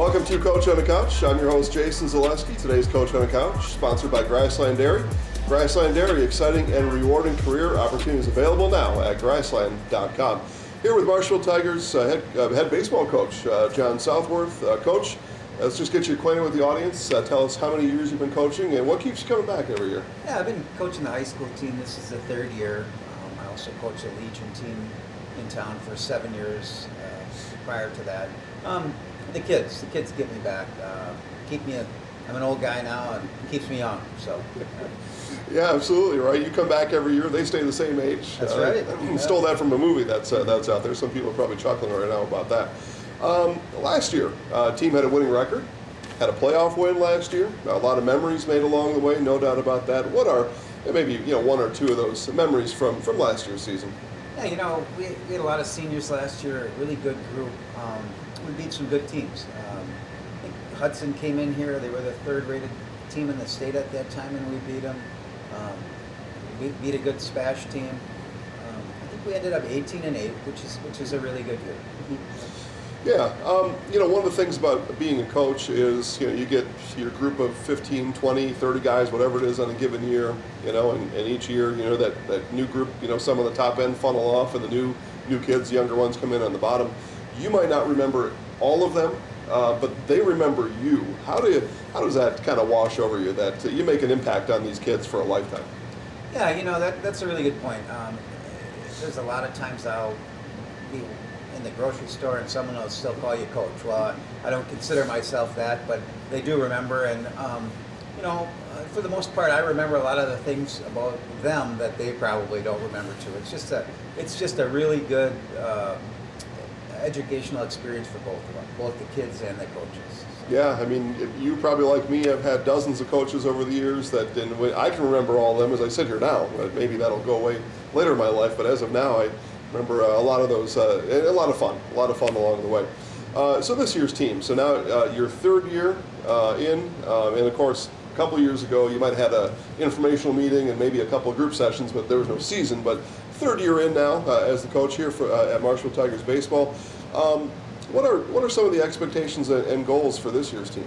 Welcome to Coach on the Couch. I'm your host, Jason Zaleski. Today's Coach on the Couch, sponsored by Grassland Dairy. Grassland Dairy, exciting and rewarding career opportunities available now at grassland.com. Here with Marshfield Tigers head baseball coach, John Southworth. Coach, let's just get you acquainted with the audience. Tell us how many years you've been coaching and what keeps you coming back every year. Yeah, I've been coaching the high school team. This is the third year. I also coached a Legion team in town for 7 years prior to that. The kids get me back. I'm an old guy now, and it keeps me young. So. Yeah, absolutely right. You come back every year; they stay the same age. That's right. Stole that from a movie that's out there. Some people are probably chuckling right now about that. Last year, team had a winning record, had a playoff win last year. A lot of memories made along the way, no doubt about that. What are maybe one or two of those memories from last year's season? Yeah, we had a lot of seniors last year. A really good group. We beat some good teams. I think Hudson came in here. They were the third-rated team in the state at that time, and we beat them. We beat a good Spash team. I think we ended up 18-8, which is a really good year. Yeah, one of the things about being a coach is you get your group of 15, 20, 30 guys, whatever it is on a given year, and each year, that new group, some of the top end funnel off, and the new kids, younger ones come in on the bottom. You might not remember all of them, but they remember you. How does that kind of wash over you, that you make an impact on these kids for a lifetime? Yeah, that's a really good point. There's a lot of times I'll be in the grocery store and someone will still call you coach. Well, I don't consider myself that, but they do remember, and for the most part, I remember a lot of the things about them that they probably don't remember too. It's just a really good educational experience for both of them, both the kids and the coaches. Yeah, I mean, you probably like me have had dozens of coaches over the years that, and I can remember all of them as I sit here now. Maybe that'll go away later in my life, but as of now, I remember a lot of those, and a lot of fun along the way. So this year's team, so now your third year and of course, a couple of years ago, you might have had an informational meeting and maybe a couple of group sessions, but there was no season. But third year in now as the coach here at Marshfield Tigers baseball. What are some of the expectations and goals for this year's team?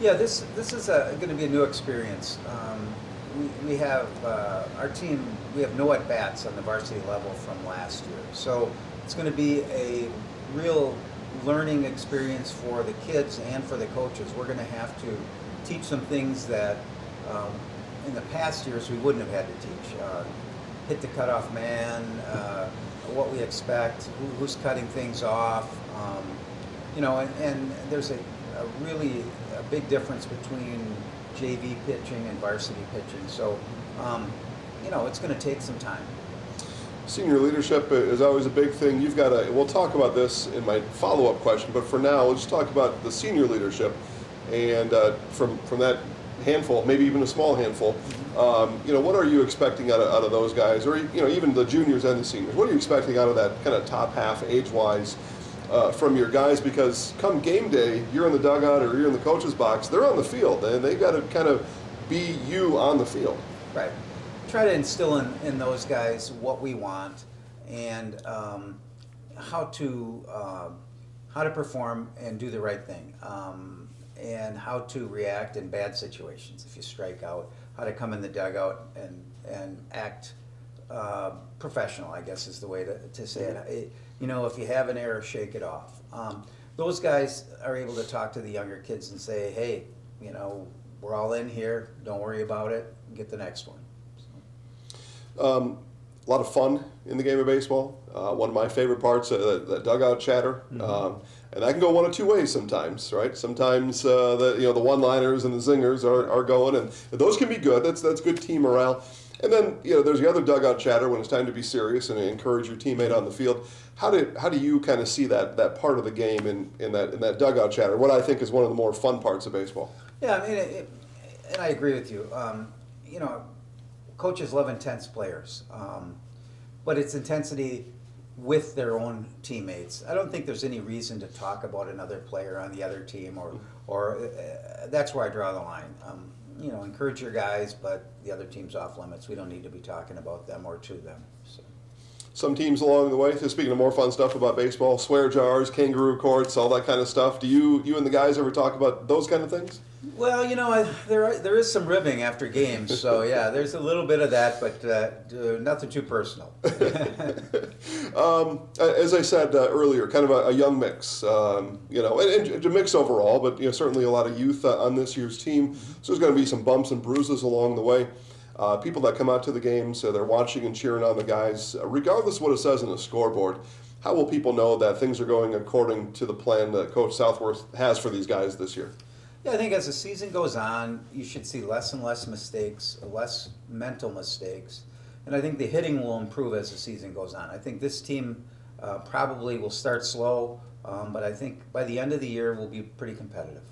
Yeah, this is going to be a new experience. We have our team. We have no at bats on the varsity level from last year, so it's going to be a real learning experience for the kids and for the coaches. We're going to have to teach some things that in the past years we wouldn't have had to teach. Hit the cutoff man, what we expect, who's cutting things off, and there's a really big difference between JV pitching and varsity pitching. So, it's going to take some time. Senior leadership is always a big thing. We'll talk about this in my follow-up question, but for now, let's talk about the senior leadership. And from that handful, maybe even a small handful, what are you expecting out of those guys, or even the juniors and the seniors? What are you expecting out of that kind of top half age-wise from your guys? Because come game day, you're in the dugout or you're in the coach's box, they're on the field, and they got to kind of be you on the field. Right. Try to instill in those guys what we want and how to perform and do the right thing. And how to react in bad situations if you strike out, how to come in the dugout and act professional, I guess is the way to say it. If you have an error, shake it off. Those guys are able to talk to the younger kids and say, hey, we're all in here, don't worry about it, get the next one. A lot of fun in the game of baseball. One of my favorite parts, the dugout chatter. Mm-hmm. And that can go one of two ways sometimes, right? Sometimes the one-liners and the zingers are going, and those can be good. That's good team morale. And then there's the other dugout chatter when it's time to be serious and encourage your teammate on the field. How do you kind of see that part of the game in that dugout chatter? What I think is one of the more fun parts of baseball. Yeah, I mean, and I agree with you. Coaches love intense players, but it's intensity with their own teammates. I don't think there's any reason to talk about another player on the other team, or that's where I draw the line. Encourage your guys, but the other team's off limits. We don't need to be talking about them or to them. So. some teams along the way. So speaking of more fun stuff about baseball, swear jars, kangaroo courts, all that kind of stuff. Do you and the guys ever talk about those kind of things? Well, there is some ribbing after games, so yeah, there's a little bit of that, but nothing too personal. As I said earlier, kind of a young mix, and a mix overall, but certainly a lot of youth on this year's team. So there's going to be some bumps and bruises along the way. People that come out to the games, they're watching and cheering on the guys, regardless of what it says on the scoreboard. How will people know that things are going according to the plan that Coach Southworth has for these guys this year? Yeah, I think as the season goes on, you should see less and less mistakes, less mental mistakes, and I think the hitting will improve as the season goes on. I think this team probably will start slow, but I think by the end of the year we'll be pretty competitive.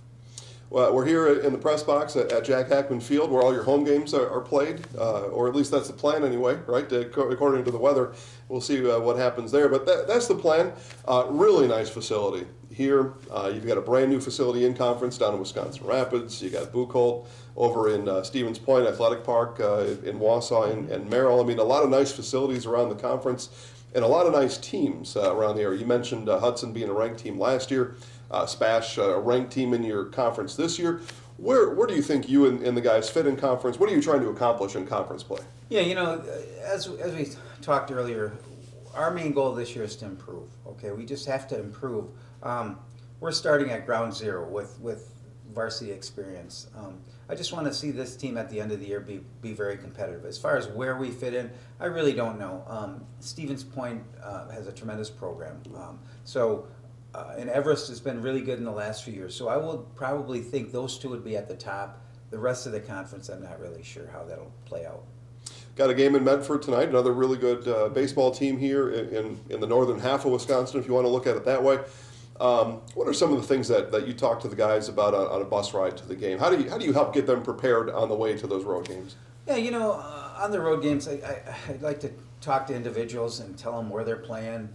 Well, we're here in the press box at Jack Hackman Field, where all your home games are played, or at least that's the plan anyway, right? According to the weather, we'll see what happens there. But that's the plan. Really nice facility here. You've got a brand new facility in conference down in Wisconsin Rapids. You got Buchholz over in Stevens Point Athletic Park in Wausau and Merrill. I mean, a lot of nice facilities around the conference and a lot of nice teams around the area. You mentioned Hudson being a ranked team last year. Spash, a ranked team in your conference this year. Where do you think you and the guys fit in conference? What are you trying to accomplish in conference play? Yeah, as we talked earlier, our main goal this year is to improve. Okay, we just have to improve. We're starting at ground zero with varsity experience. I just want to see this team at the end of the year be very competitive. As far as where we fit in, I really don't know. Stevens Point has a tremendous program. And Everest has been really good in the last few years. So I would probably think those two would be at the top. The rest of the conference, I'm not really sure how that'll play out. Got a game in Medford tonight, another really good baseball team here in the northern half of Wisconsin, if you want to look at it that way. What are some of the things that you talk to the guys about on a bus ride to the game? How do you help get them prepared on the way to those road games? Yeah, on the road games, I'd like to talk to individuals and tell them where they're playing,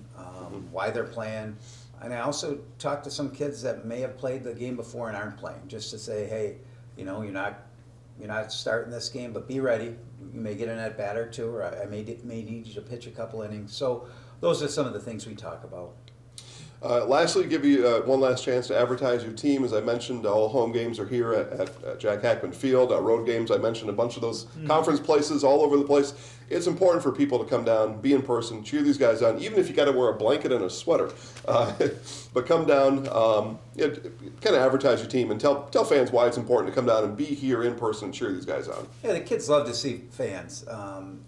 why they're playing. And I also talk to some kids that may have played the game before and aren't playing, just to say, hey, you're not starting this game, but be ready. You may get an at bat or two, or I may need you to pitch a couple innings. So those are some of the things we talk about. Lastly, give you one last chance to advertise your team. As I mentioned, all home games are here at Jack Hackman Field. Road games, I mentioned a bunch of those conference places all over the place. It's important for people to come down, be in person, cheer these guys on, even if you got to wear a blanket and a sweater. But come down, kind of advertise your team and tell fans why it's important to come down and be here in person and cheer these guys on. Yeah, the kids love to see fans,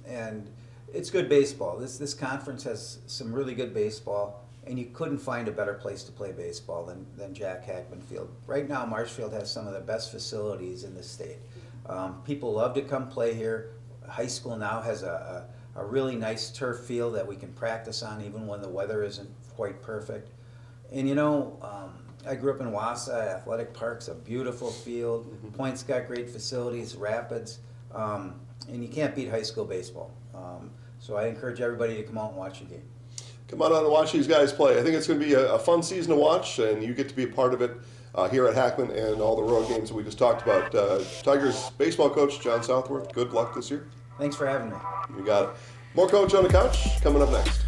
and it's good baseball. This conference has some really good baseball. And you couldn't find a better place to play baseball than Jack Hackman Field. Right now, Marshfield has some of the best facilities in the state. People love to come play here. High school now has a really nice turf field that we can practice on even when the weather isn't quite perfect. And I grew up in Wausau. Athletic Park's a beautiful field. Point's got great facilities, Rapids, and you can't beat high school baseball. So I encourage everybody to come out and watch a game. Come on out and watch these guys play. I think it's going to be a fun season to watch, and you get to be a part of it here at Hackman and all the road games that we just talked about. Tigers baseball coach John Southworth, good luck this year. Thanks for having me. You got it. More Coach on the Couch coming up next.